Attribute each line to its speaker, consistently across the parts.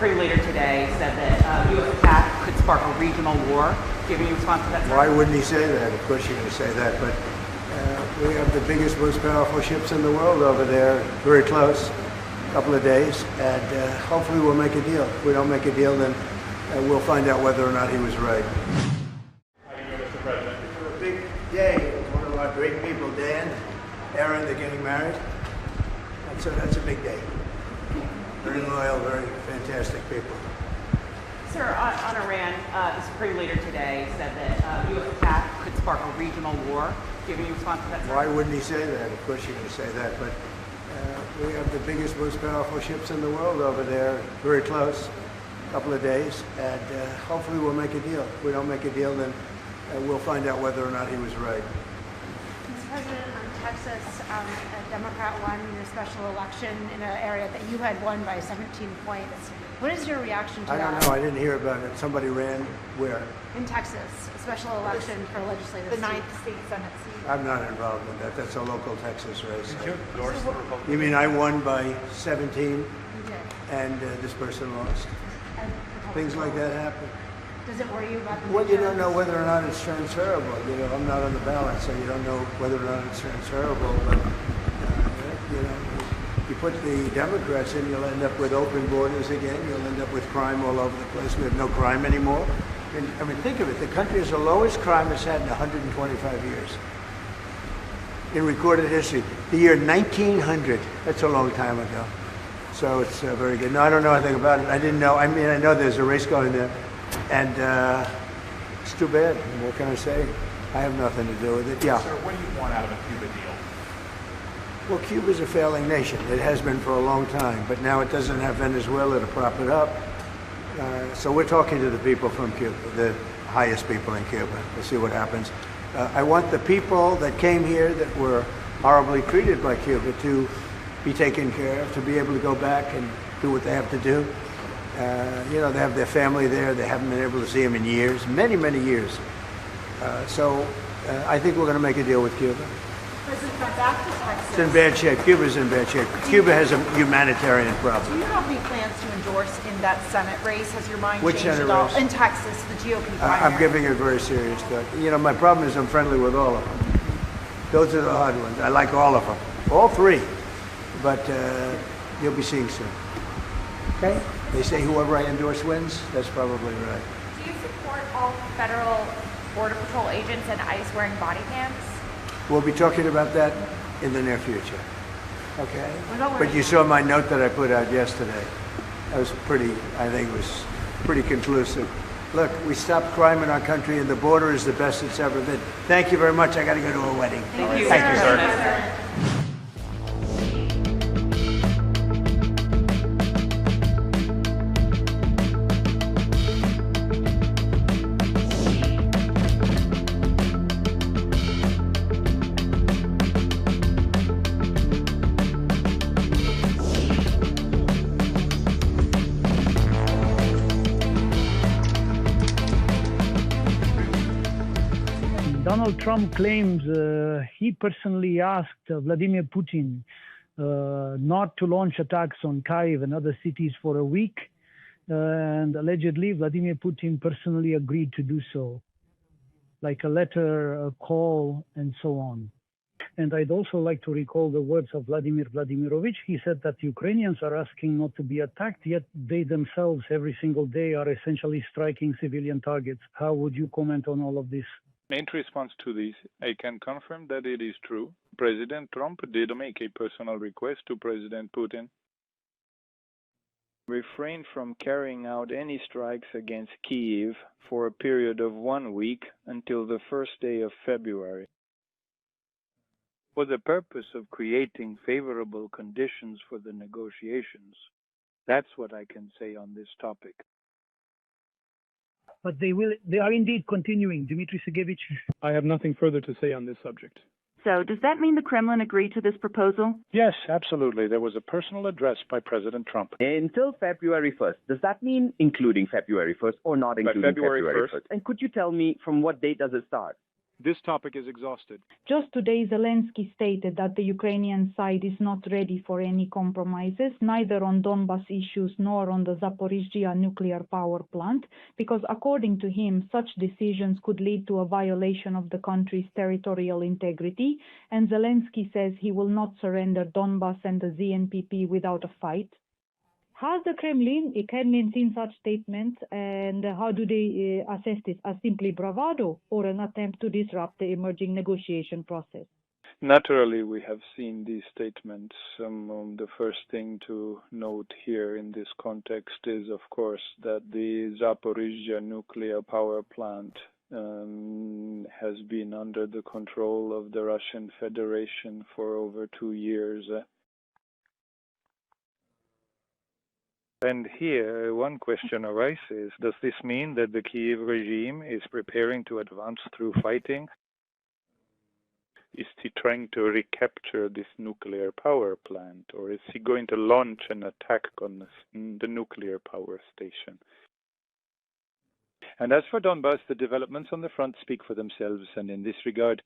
Speaker 1: Supreme Leader today said that U.S. attack could spark a regional war. Do you have any response to that?
Speaker 2: Why wouldn't he say that? Of course you're going to say that, but we have the biggest, most powerful ships in the world over there, very close, a couple of days, and hopefully we'll make a deal. If we don't make a deal, then we'll find out whether or not he was right.
Speaker 3: How do you know, Mr. President?
Speaker 2: For a big day, one of our great people, Dan, Aaron, they're getting married, and so that's a big day. Very loyal, very fantastic people.
Speaker 1: Sir, on Iran, the Supreme Leader today said that U.S. attack could spark a regional war. Do you have any response to that?
Speaker 2: Why wouldn't he say that? Of course you're going to say that, but we have the biggest, most powerful ships in the world over there, very close, a couple of days, and hopefully we'll make a deal. If we don't make a deal, then we'll find out whether or not he was right.
Speaker 4: Mr. President, Texas, a Democrat won your special election in an area that you had won by 17 points. What is your reaction to that?
Speaker 2: I don't know. I didn't hear about it. Somebody ran where?
Speaker 4: In Texas, a special election for legislative seat.
Speaker 5: The 9th state Senate seat.
Speaker 2: I'm not involved in that. That's a local Texas race.
Speaker 3: Did you endorse the Republican?
Speaker 2: You mean I won by 17
Speaker 4: You did.
Speaker 2: and this person lost?
Speaker 4: And
Speaker 2: Things like that happen.
Speaker 4: Does it worry you about the
Speaker 2: Well, you don't
Speaker 4: midterms?
Speaker 2: know whether or not it's transferable. You know, I'm not on the ballot, so you don't know whether or not it's transferable. But you know, you put the Democrats in, you'll end up with open borders again. You'll end up with crime all over the place. We have no crime anymore. And, I mean, think of it. The country has the lowest crime it's had in 125 years in recorded history. The year 1900. That's a long time ago. So it's very good. No, I don't know anything about it. I didn't know. I mean, I know there's a race going there. And it's too bad. What can I say? I have nothing to do with it. Yeah.
Speaker 3: Sir, what do you want out of a Cuba deal?
Speaker 2: Well, Cuba's a failing nation. It has been for a long time. But now it doesn't have Venezuela to prop it up. So we're talking to the people from Cuba, the highest people in Cuba. We'll see what happens. I want the people that came here that were horribly treated by Cuba to be taken care of, to be able to go back and do what they have to do. You know, they have their family there. They haven't been able to see them in years, many, many years. So I think we're going to make a deal with Cuba.
Speaker 5: President Trump, back to Texas.
Speaker 2: It's in bad shape. Cuba's in bad shape. Cuba has a humanitarian
Speaker 5: Do
Speaker 2: problem.
Speaker 5: you have any plans to endorse in that Senate race? Has your mind
Speaker 2: Which
Speaker 5: changed
Speaker 2: Senate
Speaker 5: at all?
Speaker 2: race?
Speaker 5: In Texas, the GOP primary.
Speaker 2: I'm giving it very serious thought. You know, my problem is I'm friendly with all of them. Those are the hard ones. I like all of them. All three. But you'll be seeing soon. Okay? They say whoever I endorse wins. That's probably right.
Speaker 6: Do you support all federal Border Patrol agents and ICE wearing body cams?
Speaker 2: We'll be talking about that in the near future. Okay?
Speaker 4: about
Speaker 2: But you saw my note that I put out yesterday. That was pretty, I think it was pretty conclusive. Look, we stopped crime in our country and the border is the best it's ever been. Thank you very much. I got to go to a wedding.
Speaker 1: Thank you,
Speaker 2: Thank you, sir.
Speaker 1: sir.
Speaker 7: Donald Trump claims he personally asked Vladimir Putin not to launch attacks on Kyiv and other cities for a week, and allegedly Vladimir Putin personally agreed to do so, like a letter, a call, and so on. And I'd also like to recall the words of Vladimir Vladimirovich. He said that Ukrainians are asking not to be attacked, yet they themselves every single day are essentially striking civilian targets. How would you comment on all of this?
Speaker 8: In response to this, I can confirm that it is true. President Trump did make a personal request to President Putin. Refrain from carrying out any strikes against Kyiv for a period of 1 week until the first day of February. For the purpose of creating favorable conditions for the negotiations. That's what I can say on this topic.
Speaker 7: But they are indeed continuing. Dmitry Sergeyevich?
Speaker 9: I have nothing further to say on this subject.
Speaker 10: So, does that mean the Kremlin agreed to this proposal?
Speaker 9: Yes, absolutely. There was a personal address by President Trump.
Speaker 11: Until February 1st. Does that mean including February 1st or not including
Speaker 9: February 1st?
Speaker 11: And could you tell me from what date does it start?
Speaker 9: This topic is exhausted.
Speaker 12: Just today, Zelensky stated that the Ukrainian side is not ready for any compromises, neither on Donbas issues nor on the Zaporizhzhia nuclear power plant, because according to him, such decisions could lead to a violation of the country's territorial integrity, and Zelensky says he will not surrender Donbas and the ZNPP without a fight. Has the Kremlin seen such statements, and how do they assess this, as simply bravado or an attempt to disrupt the emerging negotiation process?
Speaker 8: Naturally, we have seen these statements. The first thing to note here in this context is, of course, that the Zaporizhzhia nuclear power plant has been under the control of the Russian Federation for over 2 years. And here, one question arises. Does this mean that the Kiev regime is preparing to advance through fighting? Is he trying to recapture this nuclear power plant, or is he going to launch an attack on the nuclear power station? And as for Donbas, the developments on the front speak for themselves, and in this regard,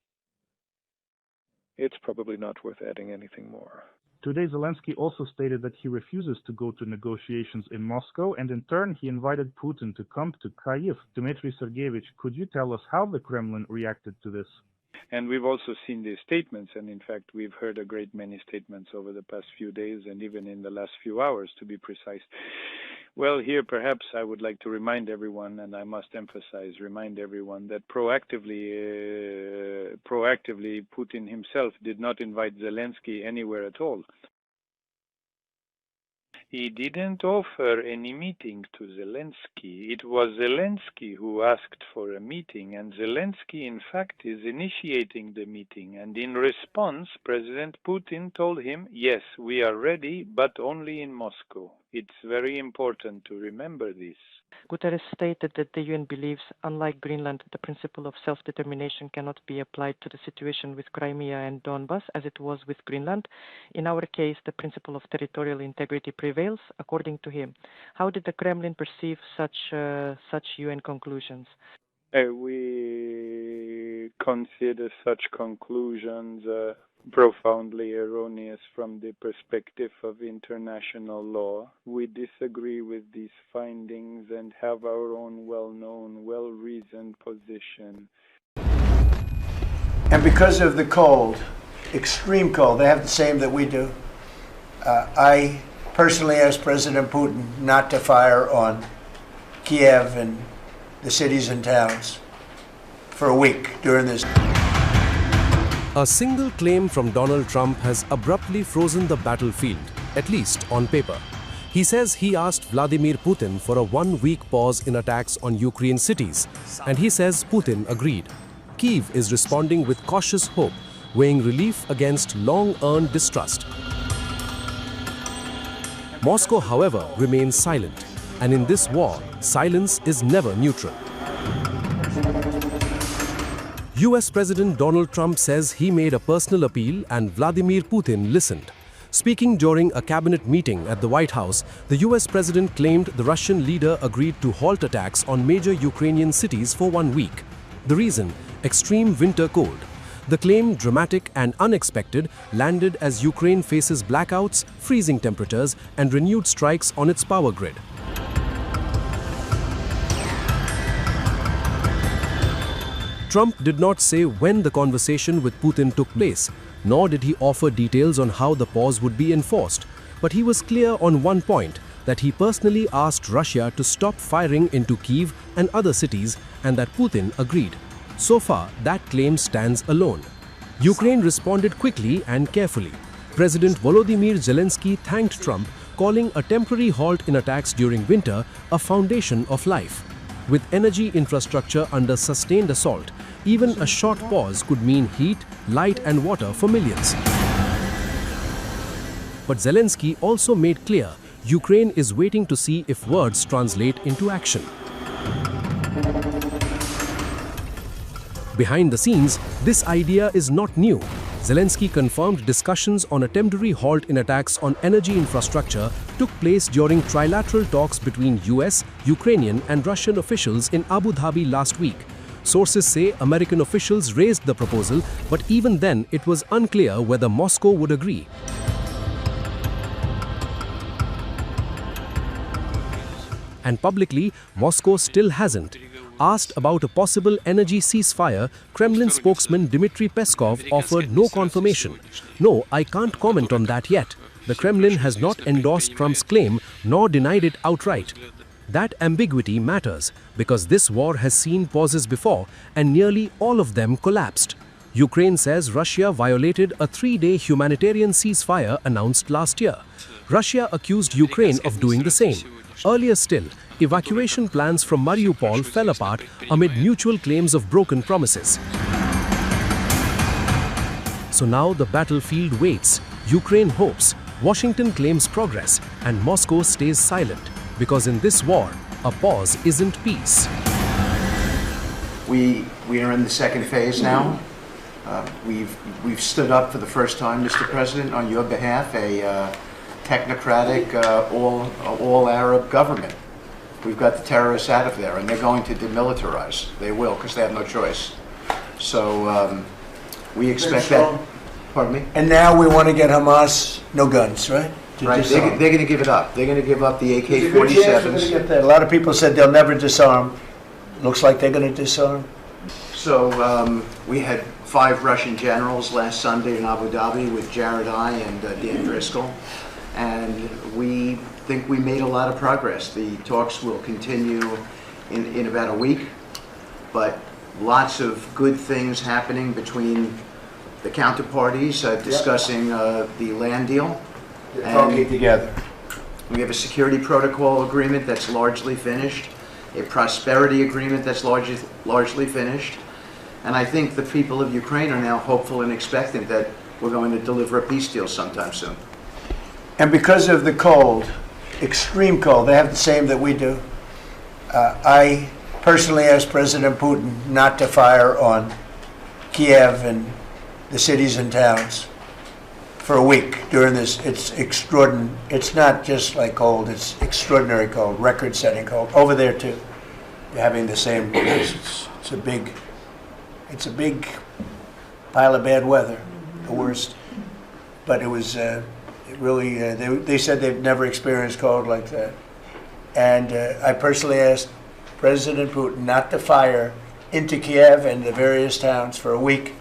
Speaker 8: it's probably not worth adding anything more.
Speaker 3: Today, Zelensky also stated that he refuses to go to negotiations in Moscow, and in turn, he invited Putin to come to Kyiv. Dmitry Sergeyevich, could you tell us how the Kremlin reacted to this?
Speaker 8: And we've also seen these statements, and in fact, we've heard a great many statements over the past few days, and even in the last few hours, to be precise. Well, here perhaps I would like to remind everyone, and I must remind everyone that proactively, Putin himself did not invite Zelensky anywhere at all. He didn't offer any meeting to Zelensky. It was Zelensky who asked for a meeting, and Zelensky, in fact, is initiating the meeting. And in response, President Putin told him, yes, we are ready, but only in Moscow. It's very important to remember this.
Speaker 13: Guterres stated that the UN believes, unlike Greenland, the principle of self-determination cannot be applied to the situation with Crimea and Donbas as it was with Greenland. In our case, the principle of territorial integrity prevails, according to him. How did the Kremlin perceive such UN conclusions?
Speaker 8: We consider such conclusions profoundly erroneous from the perspective of international law. We disagree with these findings and have our own well-known, well-reasoned position.
Speaker 2: And because of the cold, extreme cold, they have the same that we do. I personally asked President Putin not to fire on Kiev and the cities and towns for a week during this.
Speaker 14: A single claim from Donald Trump has abruptly frozen the battlefield, at least on paper. He says he asked Vladimir Putin for a 1-week pause in attacks on Ukraine cities, and he says Putin agreed. Kyiv is responding with cautious hope, weighing relief against long-earned distrust. Moscow, however, remains silent, and in this war, silence is never neutral. US President Donald Trump says he made a personal appeal and Vladimir Putin listened. Speaking during a cabinet meeting at the White House, the US President claimed the Russian leader agreed to halt attacks on major Ukrainian cities for 1 week. The reason? Extreme winter cold. The claim, dramatic and unexpected, landed as Ukraine faces blackouts, freezing temperatures, and renewed strikes on its power grid. Trump did not say when the conversation with Putin took place, nor did he offer details on how the pause would be enforced. But he was clear on one point, that he personally asked Russia to stop firing into Kyiv and other cities, and that Putin agreed. So far, that claim stands alone. Ukraine responded quickly and carefully. President Volodymyr Zelensky thanked Trump, calling a temporary halt in attacks during winter a foundation of life. With energy infrastructure under sustained assault, even a short pause could mean heat, light and water for millions. But Zelensky also made clear Ukraine is waiting to see if words translate into action. Behind the scenes, this idea is not new. Zelensky confirmed discussions on a temporary halt in attacks on energy infrastructure took place during trilateral talks between US, Ukrainian and Russian officials in Abu Dhabi last week. Sources say American officials raised the proposal, but even then it was unclear whether Moscow would agree. And publicly, Moscow still hasn't. Asked about a possible energy ceasefire, Kremlin spokesman Dmitry Peskov offered no confirmation. "No, I can't comment on that yet. The Kremlin has not endorsed Trump's claim nor denied it outright." That ambiguity matters because this war has seen pauses before and nearly all of them collapsed. Ukraine says Russia violated a 3-day humanitarian ceasefire announced last year. Russia accused Ukraine of doing the same. Earlier still, evacuation plans from Mariupol fell apart amid mutual claims of broken promises. So now the battlefield waits. Ukraine hopes, Washington claims progress, and Moscow stays silent. Because in this war, a pause isn't peace.
Speaker 15: We are in the second phase now. We've stood up for the first time, Mr. President, on your behalf, a technocratic, all Arab government. We've got the terrorists out of there, and they're going to demilitarize. They will, because they have no choice. So we expect that. Pardon me?
Speaker 2: And now we want to get Hamas no guns, right?
Speaker 15: Right. They're going to give it up. They're going to give up the AK-47s.
Speaker 2: A lot of people said they'll never disarm. Looks like they're going to disarm.
Speaker 15: So we had 5 Russian generals last Sunday in Abu Dhabi with Jared and Dan Driscoll. And we think we made a lot of progress. The talks will continue in about a week, but lots of good things happening between the counterparties discussing the land deal.
Speaker 2: They're talking together.
Speaker 15: We have a security protocol agreement that's largely finished, a prosperity agreement that's largely finished, and I think the people of Ukraine are now hopeful and expectant that we're going to deliver a peace deal sometime soon.
Speaker 2: And because of the cold, extreme cold, they have the same that we do. I personally asked President Putin not to fire on Kiev and the cities and towns for a week during this. It's extraordinary. It's not just like cold, it's extraordinary cold, record-setting cold. Over there too, they're having the same. It's a big pile of bad weather, the worst. But it was really, they said they've never experienced cold like that. And I personally asked President Putin not to fire into Kiev and the various towns for a week.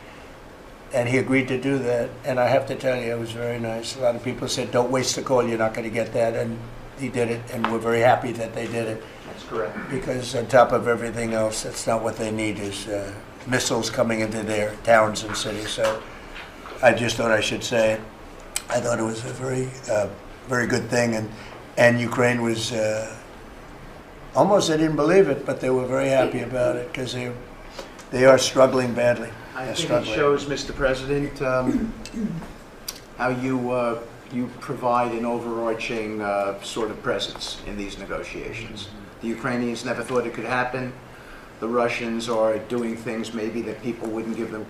Speaker 2: And he agreed to do that. And I have to tell you, it was very nice. A lot of people said, don't waste the call, you're not going to get that. And he did it, and we're very happy that they did it.
Speaker 15: That's correct.
Speaker 2: Because on top of everything else, that's not what they need, is missiles coming into their towns and cities. So I just thought I should say it. I thought it was a very good thing. And Ukraine was, almost they didn't believe it, but they were very happy about it, because they are struggling badly.
Speaker 15: I think it shows, Mr. President, how you provide an overarching sort of presence in these negotiations. The Ukrainians never thought it could happen. The Russians are doing things maybe that people wouldn't give them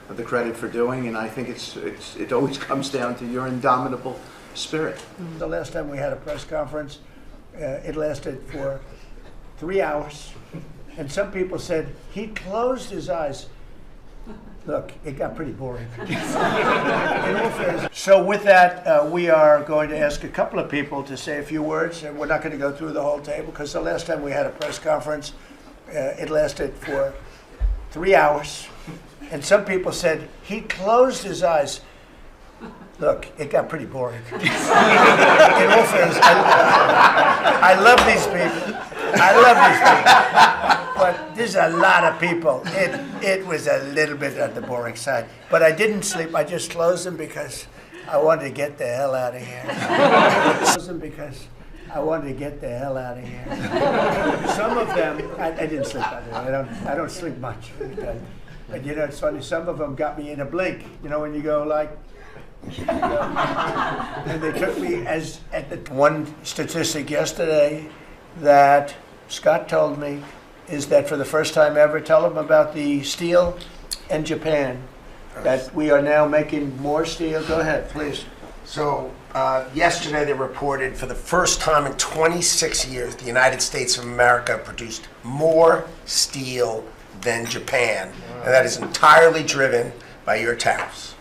Speaker 15: the credit for doing, and I think it always comes down to your indomitable spirit.
Speaker 2: The last time we had a press conference, it lasted for 3 hours, and some people said he closed his eyes. Look, it got pretty boring. So with that, we are going to ask a couple of people to say a few words, and we're not going to go through the whole table, because the last time we had a press conference, it lasted for 3 hours, and some people said he closed his eyes. Look, it got pretty boring. In all fairness, I love these people. But there's a lot of people. It was a little bit on the boring side. But I didn't sleep. I just closed them because I wanted to get the hell out of here. Some of them, I didn't sleep. I don't sleep much. But you know, it's funny. Some of them got me in a blink. You know, when you go like. And they took me as at the one statistic yesterday that Scott told me is that for the first time ever, tell them about the steel in Japan, that we are now making more steel. Go ahead, please.
Speaker 16: So yesterday they reported for the first time in 26 years, the United States of America produced more steel than Japan, and that is entirely driven by your tariffs.